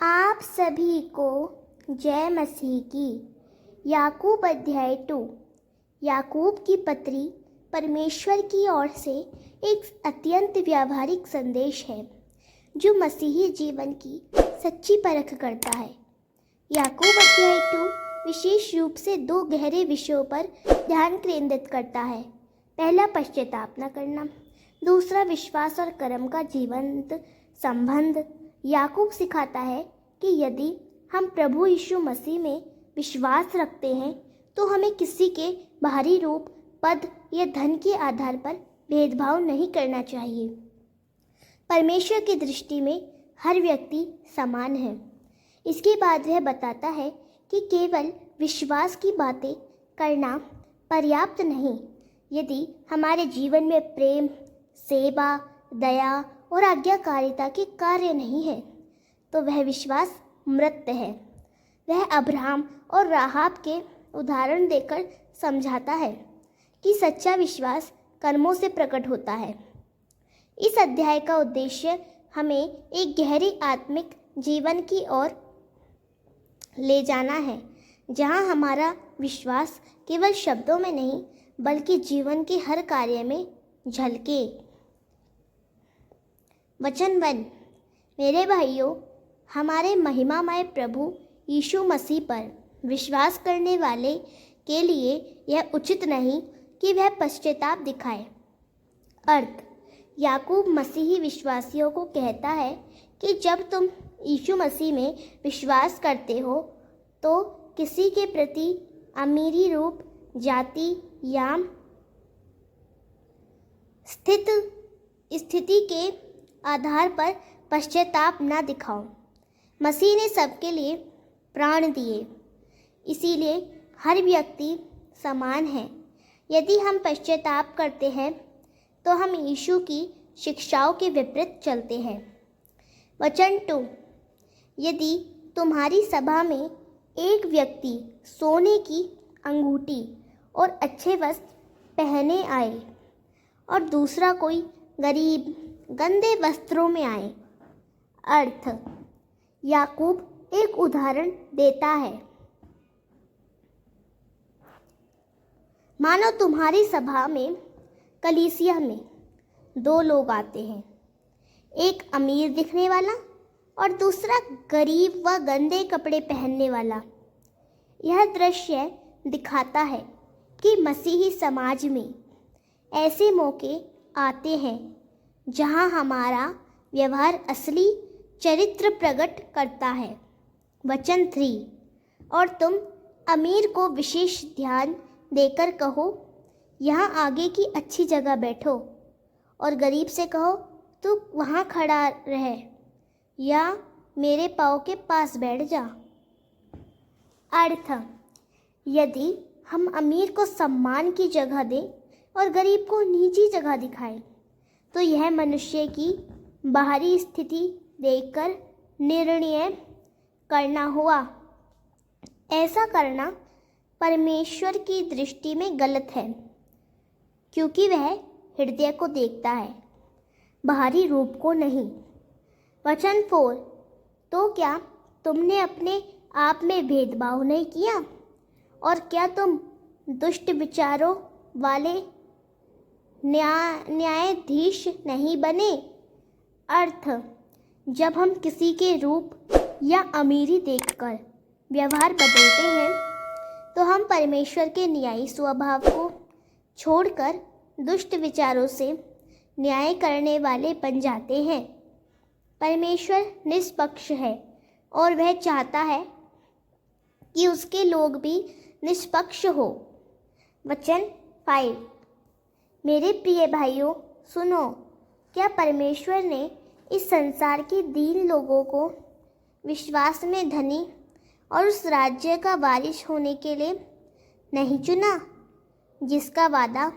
आप सभी को जय मसीह की। याकूब अध्याय 2। याकूब की पत्री परमेश्वर की ओर से एक अत्यंत व्यावहारिक संदेश है जो मसीही जीवन की सच्ची परख करता है। याकूब अध्याय 2 विशेष रूप से दो गहरे विषयों पर ध्यान केंद्रित करता है। पहला, पश्चाताप न करना। दूसरा, विश्वास और कर्म का जीवंत संबंध। याकूब सिखाता है कि यदि हम प्रभु यीशु मसीह में विश्वास रखते हैं तो हमें किसी के बाहरी रूप, पद या धन के आधार पर भेदभाव नहीं करना चाहिए। परमेश्वर की दृष्टि में हर व्यक्ति समान है। इसके बाद वह बताता है कि केवल विश्वास की बातें करना पर्याप्त नहीं। यदि हमारे जीवन में प्रेम, सेवा, दया और आज्ञाकारिता के कार्य नहीं है तो वह विश्वास मृत है। वह अब्राहम और राहाब के उदाहरण देकर समझाता है कि सच्चा विश्वास कर्मों से प्रकट होता है। इस अध्याय का उद्देश्य हमें एक गहरी आत्मिक जीवन की ओर ले जाना है जहां हमारा विश्वास केवल शब्दों में नहीं बल्कि जीवन के हर कार्य में झलके। वचन 1। मेरे भाइयों, हमारे महिमामय प्रभु यीशु मसीह पर विश्वास करने वाले के लिए यह उचित नहीं कि वह पश्चाताप दिखाए। अर्थ, याकूब मसीही विश्वासियों को कहता है कि जब तुम यीशु मसीह में विश्वास करते हो तो किसी के प्रति अमीरी रूप, जाति या स्थिति के आधार पर पश्चाताप न दिखाओ। मसीह ने सबके लिए प्राण दिए, इसीलिए हर व्यक्ति समान है। यदि हम पश्चाताप करते हैं तो हम यीशु की शिक्षाओं के विपरीत चलते हैं। वचन 2। यदि तुम्हारी सभा में एक व्यक्ति सोने की अंगूठी और अच्छे वस्त्र पहने आए और दूसरा कोई गरीब गंदे वस्त्रों में आए। अर्थ, याकूब एक उदाहरण देता है। मानो तुम्हारी सभा में, कलीसिया में दो लोग आते हैं, एक अमीर दिखने वाला और दूसरा गरीब व गंदे कपड़े पहनने वाला। यह दृश्य दिखाता है कि मसीही समाज में ऐसे मौके आते हैं जहां हमारा व्यवहार असली चरित्र प्रकट करता है। वचन 3। और तुम अमीर को विशेष ध्यान देकर कहो, यहाँ आगे की अच्छी जगह बैठो, और गरीब से कहो, तू वहाँ खड़ा रहे या मेरे पाँव के पास बैठ जा। अर्थ, यदि हम अमीर को सम्मान की जगह दें और गरीब को नीची जगह दिखाएं तो यह मनुष्य की बाहरी स्थिति देखकर निर्णय करना हुआ। ऐसा करना परमेश्वर की दृष्टि में गलत है क्योंकि वह हृदय को देखता है, बाहरी रूप को नहीं। वचन 4। तो क्या तुमने अपने आप में भेदभाव नहीं किया और क्या तुम दुष्ट विचारों वाले न्यायाधीश नहीं बने। अर्थ, जब हम किसी के रूप या अमीरी देखकर व्यवहार बदलते हैं तो हम परमेश्वर के न्यायी स्वभाव को छोड़कर दुष्ट विचारों से न्याय करने वाले बन जाते हैं। परमेश्वर निष्पक्ष है और वह चाहता है कि उसके लोग भी निष्पक्ष हो। वचन 5। मेरे प्रिय भाइयों, सुनो, क्या परमेश्वर ने इस संसार के दीन लोगों को विश्वास में धनी और उस राज्य का वारिस होने के लिए नहीं चुना जिसका वादा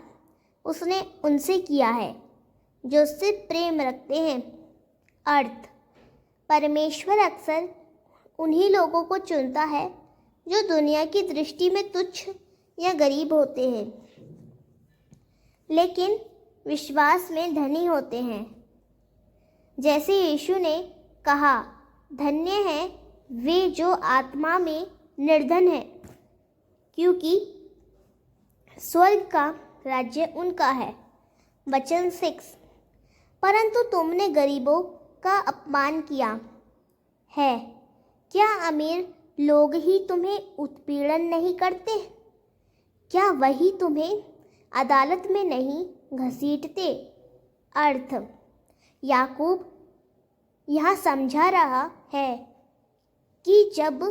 उसने उनसे किया है जो उससे प्रेम रखते हैं। अर्थ, परमेश्वर अक्सर उन्हीं लोगों को चुनता है जो दुनिया की दृष्टि में तुच्छ या गरीब होते हैं लेकिन विश्वास में धनी होते हैं। जैसे यीशु ने कहा, धन्य हैं वे जो आत्मा में निर्धन है, क्योंकि स्वर्ग का राज्य उनका है। वचन 6। परंतु तुमने गरीबों का अपमान किया है। क्या अमीर लोग ही तुम्हें उत्पीड़न नहीं करते? क्या वही तुम्हें अदालत में नहीं घसीटते? अर्थ: याकूब यहाँ समझा रहा है कि जब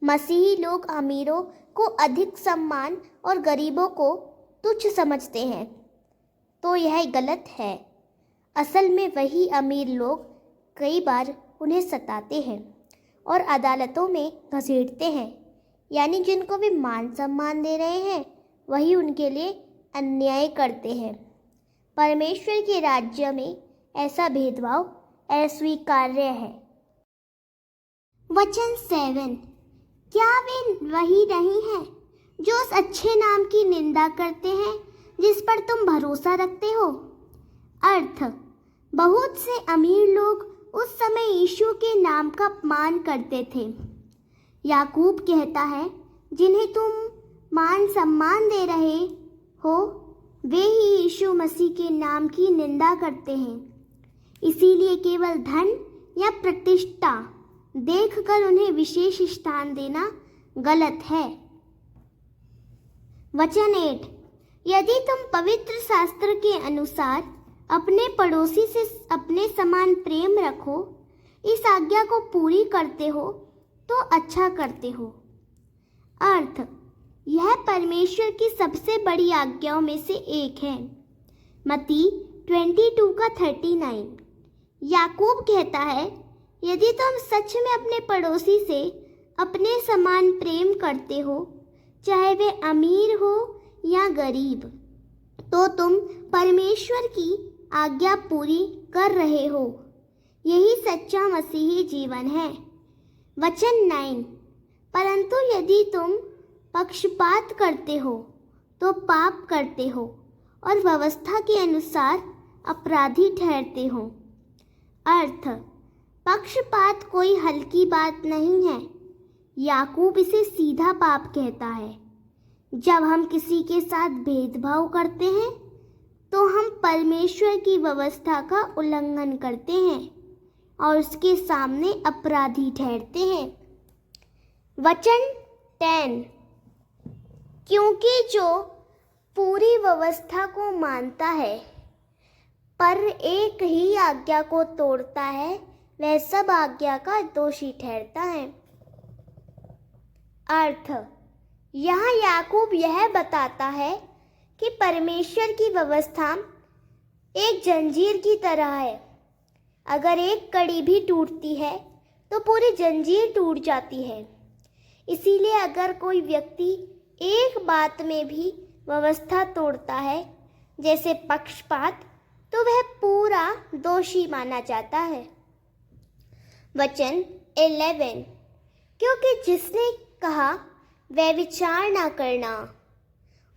मसीही लोग अमीरों को अधिक सम्मान और गरीबों को तुच्छ समझते हैं तो यह गलत है। असल में वही अमीर लोग कई बार उन्हें सताते हैं और अदालतों में घसीटते हैं, यानी जिनको वे मान सम्मान दे रहे हैं वही उनके लिए अन्याय करते हैं। परमेश्वर के राज्य में ऐसा भेदभाव अस्वीकार्य है। वचन 7। क्या वे वही नहीं हैं जो उस अच्छे नाम की निंदा करते हैं जिस पर तुम भरोसा रखते हो? अर्थ: बहुत से अमीर लोग उस समय यीशु के नाम का अपमान करते थे। याकूब कहता है, जिन्हें तुम मान सम्मान दे रहे हो वे ही यीशु मसीह के नाम की निंदा करते हैं। इसीलिए केवल धन या प्रतिष्ठा देखकर उन्हें विशेष स्थान देना गलत है। वचन 8। यदि तुम पवित्र शास्त्र के अनुसार अपने पड़ोसी से अपने समान प्रेम रखो, इस आज्ञा को पूरी करते हो तो अच्छा करते हो। अर्थ: यह परमेश्वर की सबसे बड़ी आज्ञाओं में से एक है। मत्ती 22:39। याकूब कहता है, यदि तुम सच में अपने पड़ोसी से अपने समान प्रेम करते हो, चाहे वे अमीर हो या गरीब, तो तुम परमेश्वर की आज्ञा पूरी कर रहे हो। यही सच्चा मसीही जीवन है। वचन 9। परंतु यदि तुम पक्षपात करते हो तो पाप करते हो और व्यवस्था के अनुसार अपराधी ठहरते हो। अर्थ: पक्षपात कोई हल्की बात नहीं है। याकूब इसे सीधा पाप कहता है। जब हम किसी के साथ भेदभाव करते हैं तो हम परमेश्वर की व्यवस्था का उल्लंघन करते हैं और उसके सामने अपराधी ठहरते हैं। वचन 10। क्योंकि जो पूरी व्यवस्था को मानता है पर एक ही आज्ञा को तोड़ता है, वह सब आज्ञा का दोषी ठहरता है। अर्थ: यहाँ याकूब यह बताता है कि परमेश्वर की व्यवस्था एक जंजीर की तरह है। अगर एक कड़ी भी टूटती है तो पूरी जंजीर टूट जाती है। इसीलिए अगर कोई व्यक्ति एक बात में भी व्यवस्था तोड़ता है, जैसे पक्षपात, तो वह पूरा दोषी माना जाता है। वचन 11। क्योंकि जिसने कहा व्यभिचार ना करना,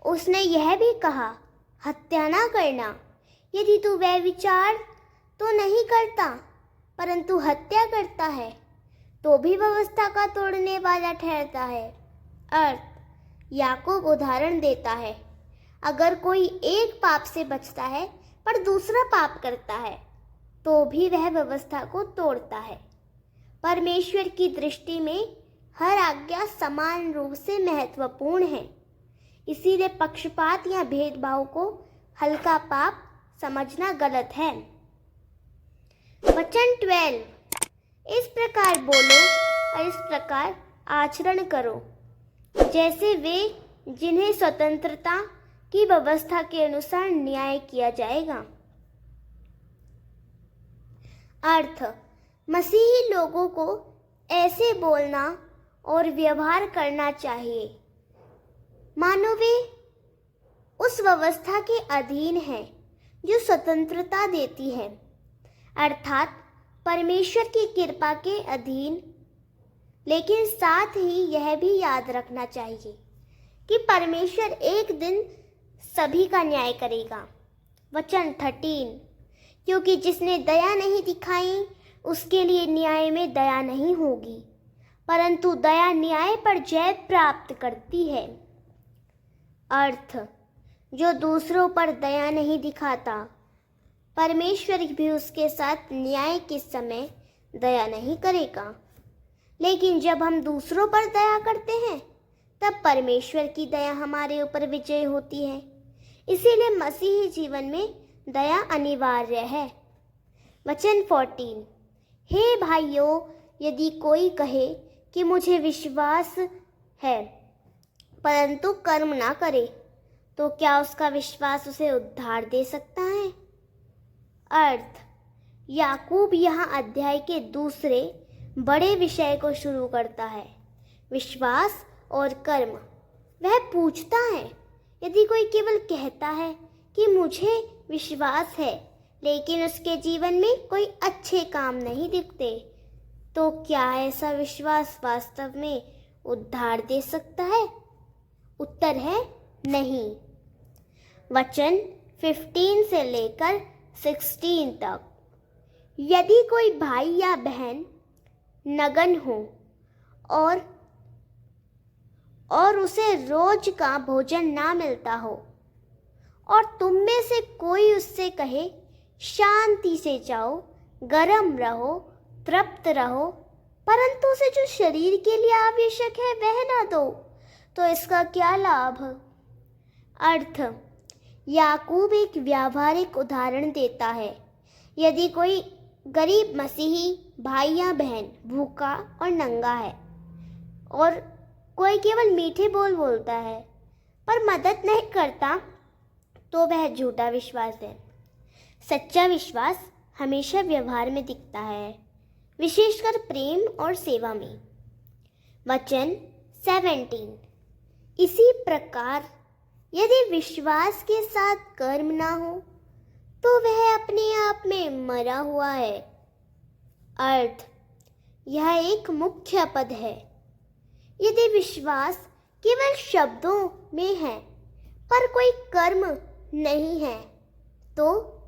उसने यह भी कहा हत्या ना करना। यदि तू व्यभिचार तो नहीं करता परंतु हत्या करता है तो भी व्यवस्था का तोड़ने वाला ठहरता है। अर्थ: याकूब उदाहरण देता है, अगर कोई एक पाप से बचता है पर दूसरा पाप करता है तो भी वह व्यवस्था को तोड़ता है। परमेश्वर की दृष्टि में हर आज्ञा समान रूप से महत्वपूर्ण है। इसीलिए पक्षपात या भेदभाव को हल्का पाप समझना गलत है। वचन 12। इस प्रकार बोलो और इस प्रकार आचरण करो, जैसे वे जिन्हें स्वतंत्रता की व्यवस्था के अनुसार न्याय किया जाएगा। अर्थ: मसीही लोगों को ऐसे बोलना और व्यवहार करना चाहिए मानो वे उस व्यवस्था के अधीन है जो स्वतंत्रता देती है, अर्थात परमेश्वर की कृपा के अधीन। लेकिन साथ ही यह भी याद रखना चाहिए कि परमेश्वर एक दिन सभी का न्याय करेगा। वचन 13। क्योंकि जिसने दया नहीं दिखाई उसके लिए न्याय में दया नहीं होगी, परंतु दया न्याय पर जय प्राप्त करती है। अर्थ, जो दूसरों पर दया नहीं दिखाता, परमेश्वर भी उसके साथ न्याय के समय दया नहीं करेगा। लेकिन जब हम दूसरों पर दया करते हैं, तब परमेश्वर की दया हमारे ऊपर विजय होती है। इसीलिए मसीही जीवन में दया अनिवार्य है। वचन 14। हे भाइयों, यदि कोई कहे कि मुझे विश्वास है परंतु कर्म ना करे, तो क्या उसका विश्वास उसे उद्धार दे सकता है? अर्थ, याकूब यहाँ अध्याय के दूसरे बड़े विषय को शुरू करता है, विश्वास और कर्म। वह पूछता है, यदि कोई केवल कहता है कि मुझे विश्वास है लेकिन उसके जीवन में कोई अच्छे काम नहीं दिखते, तो क्या ऐसा विश्वास वास्तव में उद्धार दे सकता है? उत्तर है नहीं। वचन 15 से लेकर 16 तक। यदि कोई भाई या बहन नगन हो और उसे रोज का भोजन ना मिलता हो, और तुम में से कोई उससे कहे शांति से जाओ, गर्म रहो, तृप्त रहो, परंतु उसे जो शरीर के लिए आवश्यक है वह ना दो, तो इसका क्या लाभ? अर्थ, याकूब एक व्यावहारिक उदाहरण देता है। यदि कोई गरीब मसीही भाई या बहन भूखा और नंगा है और कोई केवल मीठे बोल बोलता है पर मदद नहीं करता, तो वह झूठा विश्वास है। सच्चा विश्वास हमेशा व्यवहार में दिखता है, विशेषकर प्रेम और सेवा में। वचन 17। इसी प्रकार यदि विश्वास के साथ कर्म ना हो, तो वह अपने आप में मरा हुआ है। अर्थ, यह एक मुख्य पद है। यदि विश्वास केवल शब्दों में है पर कोई कर्म नहीं है, तो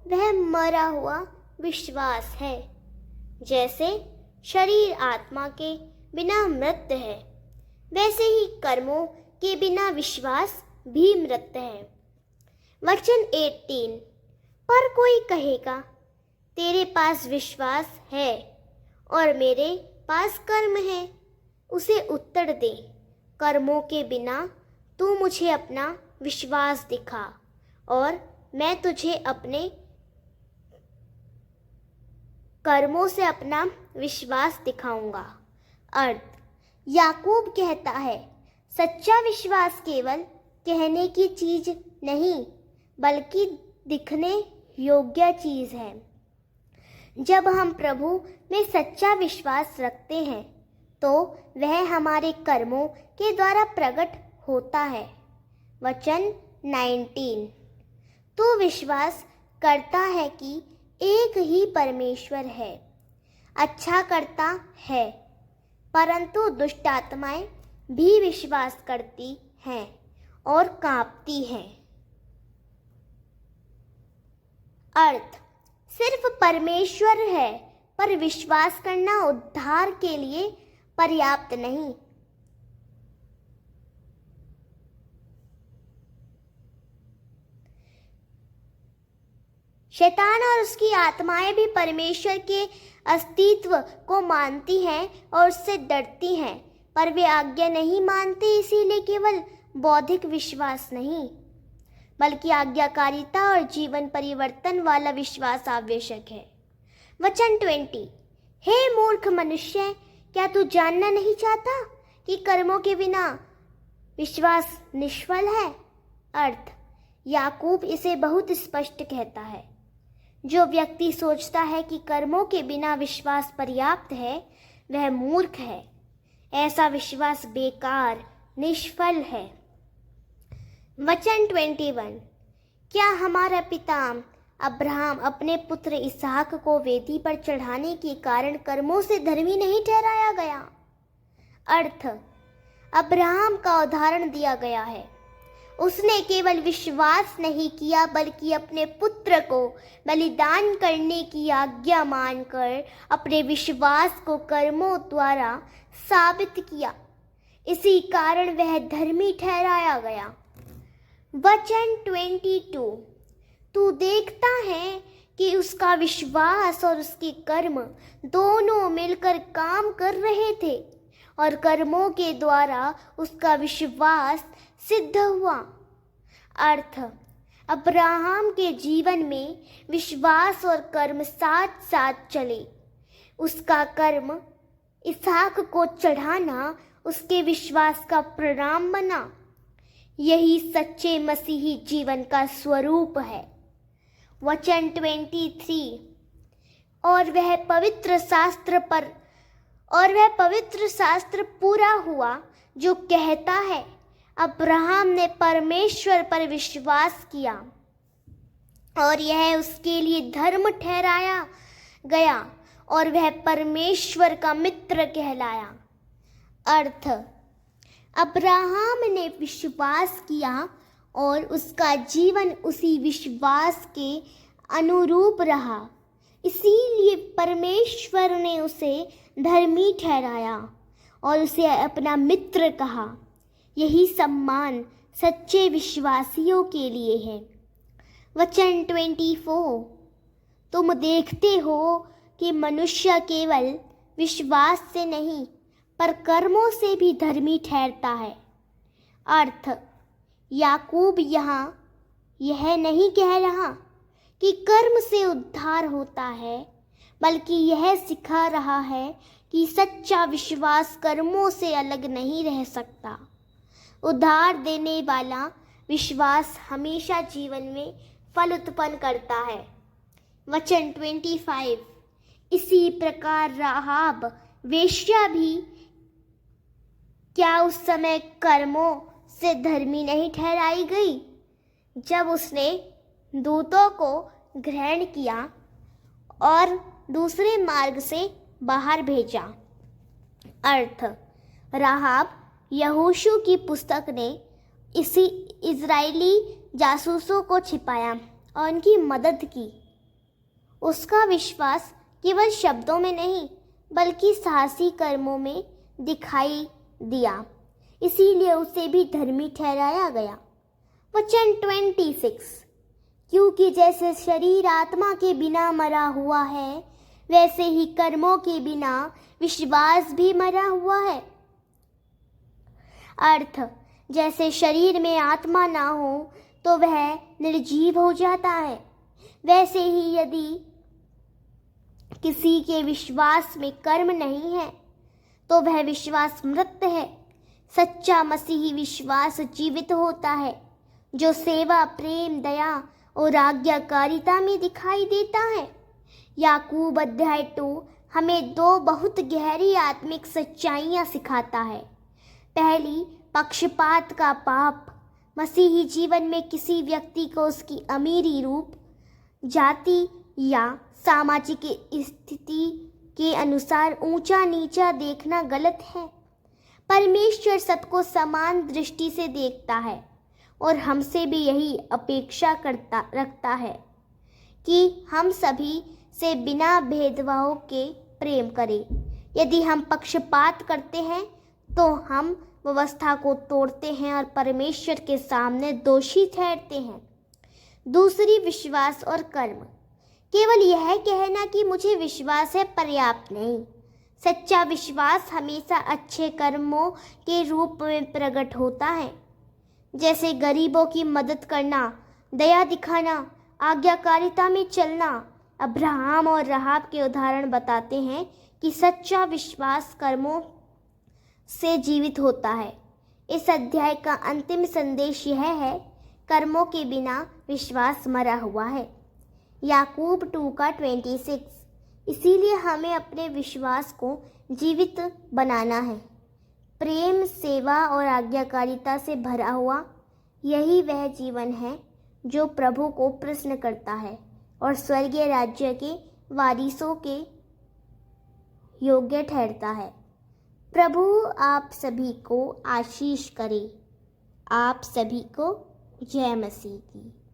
वह मरा हुआ विश्वास है। जैसे शरीर आत्मा के बिना मृत है, वैसे ही कर्मों के बिना विश्वास भी मृत है। वचन 18। पर कोई कहेगा, तेरे पास विश्वास है और मेरे पास कर्म है। उसे उत्तर दे, कर्मों के बिना तू मुझे अपना विश्वास दिखा और मैं तुझे अपने कर्मों से अपना विश्वास दिखाऊंगा। अर्थ, याकूब कहता है, सच्चा विश्वास केवल कहने की चीज नहीं बल्कि दिखने योग्य चीज है। जब हम प्रभु में सच्चा विश्वास रखते हैं तो वह हमारे कर्मों के द्वारा प्रकट होता है। वचन 19। तू विश्वास करता है कि एक ही परमेश्वर है, अच्छा करता है, परंतु दुष्ट आत्माएं भी विश्वास करती हैं और कांपती हैं। अर्थ, सिर्फ परमेश्वर है पर विश्वास करना उद्धार के लिए पर्याप्त नहीं। शैतान और उसकी आत्माएं भी परमेश्वर के अस्तित्व को मानती हैं और उससे डरती हैं, पर वे आज्ञा नहीं मानते। इसीलिए केवल बौद्धिक विश्वास नहीं बल्कि आज्ञाकारिता और जीवन परिवर्तन वाला विश्वास आवश्यक है। वचन 20। हे मूर्ख मनुष्य, क्या तू जानना नहीं चाहता कि कर्मों के बिना विश्वास निष्फल है? अर्थ, याकूब इसे बहुत स्पष्ट कहता है। जो व्यक्ति सोचता है कि कर्मों के बिना विश्वास पर्याप्त है, वह मूर्ख है। ऐसा विश्वास बेकार, निष्फल है। वचन 21। क्या हमारा पिता अब्राहम अपने पुत्र इसहाक को वेदी पर चढ़ाने के कारण कर्मों से धर्मी नहीं ठहराया गया? अर्थ, अब्राहम का उदाहरण दिया गया है उसने केवल विश्वास नहीं किया बल्कि अपने पुत्र को बलिदान करने की आज्ञा मानकर अपने विश्वास को कर्मों द्वारा साबित किया। इसी कारण वह धर्मी ठहराया गया। वचन 22। तू देखता है कि उसका विश्वास और उसके कर्म दोनों मिलकर काम कर रहे थे और कर्मों के द्वारा उसका विश्वास सिद्ध हुआ। अर्थ, अब्राहम के जीवन में विश्वास और कर्म साथ साथ चले। उसका कर्म इसहाक को चढ़ाना उसके विश्वास का परिणाम बना। यही सच्चे मसीही जीवन का स्वरूप है। वचन 23। और वह पवित्र शास्त्र पूरा हुआ जो कहता है, अब्राहम ने परमेश्वर पर विश्वास किया और यह उसके लिए धर्म ठहराया गया और वह परमेश्वर का मित्र कहलाया। अर्थ, अब्राहम ने विश्वास किया और उसका जीवन उसी विश्वास के अनुरूप रहा, इसीलिए परमेश्वर ने उसे धर्मी ठहराया और उसे अपना मित्र कहा। यही सम्मान सच्चे विश्वासियों के लिए है। वचन 24। तुम देखते हो कि मनुष्य केवल विश्वास से नहीं पर कर्मों से भी धर्मी ठहरता है। अर्थ, याकूब यहाँ यह नहीं कह रहा कि कर्म से उद्धार होता है, बल्कि यह सिखा रहा है कि सच्चा विश्वास कर्मों से अलग नहीं रह सकता। उद्धार देने वाला विश्वास हमेशा जीवन में फल उत्पन्न करता है। वचन 25। इसी प्रकार राहाब वेश्या भी क्या उस समय कर्मों से धर्मी नहीं ठहराई गई, जब उसने दूतों को ग्रहण किया और दूसरे मार्ग से बाहर भेजा। अर्थ, राहाब यहोशू की पुस्तक ने इसी इजरायली जासूसों को छिपाया और उनकी मदद की। उसका विश्वास केवल शब्दों में नहीं बल्कि साहसी कर्मों में दिखाई दिया, इसीलिए उसे भी धर्मी ठहराया गया। वचन 26। क्योंकि जैसे शरीर आत्मा के बिना मरा हुआ है, वैसे ही कर्मों के बिना विश्वास भी मरा हुआ है। अर्थ, जैसे शरीर में आत्मा ना हो तो वह निर्जीव हो जाता है, वैसे ही यदि किसी के विश्वास में कर्म नहीं है तो वह विश्वास मृत है। सच्चा मसीही विश्वास जीवित होता है, जो सेवा, प्रेम, दया और आज्ञाकारिता में दिखाई देता है। याकूब अध्याय 2 हमें 2 बहुत गहरी आत्मिक सच्चाइयाँ सिखाता है। पहली, पक्षपात का पाप। मसीही जीवन में किसी व्यक्ति को उसकी अमीरी, रूप, जाति या सामाजिक स्थिति के अनुसार ऊंचा नीचा देखना गलत है। परमेश्वर सबको समान दृष्टि से देखता है और हमसे भी यही अपेक्षा रखता है कि हम सभी से बिना भेदभाव के प्रेम करें। यदि हम पक्षपात करते हैं तो हम व्यवस्था को तोड़ते हैं और परमेश्वर के सामने दोषी ठहरते हैं। दूसरी, विश्वास और कर्म। केवल यह कहना कि मुझे विश्वास है पर्याप्त नहीं। सच्चा विश्वास हमेशा अच्छे कर्मों के रूप में प्रकट होता है, जैसे गरीबों की मदद करना, दया दिखाना, आज्ञाकारिता में चलना। अब्राहम और राहाब के उदाहरण बताते हैं कि सच्चा विश्वास कर्मों से जीवित होता है। इस अध्याय का अंतिम संदेश यह है, कर्मों के बिना विश्वास मरा हुआ है। याकूब 2 का 26। इसीलिए हमें अपने विश्वास को जीवित बनाना है, प्रेम, सेवा और आज्ञाकारिता से भरा हुआ। यही वह जीवन है जो प्रभु को प्रसन्न करता है और स्वर्गीय राज्य के वारिसों के योग्य ठहरता है। प्रभु आप सभी को आशीष करे। आप सभी को जय मसीह की।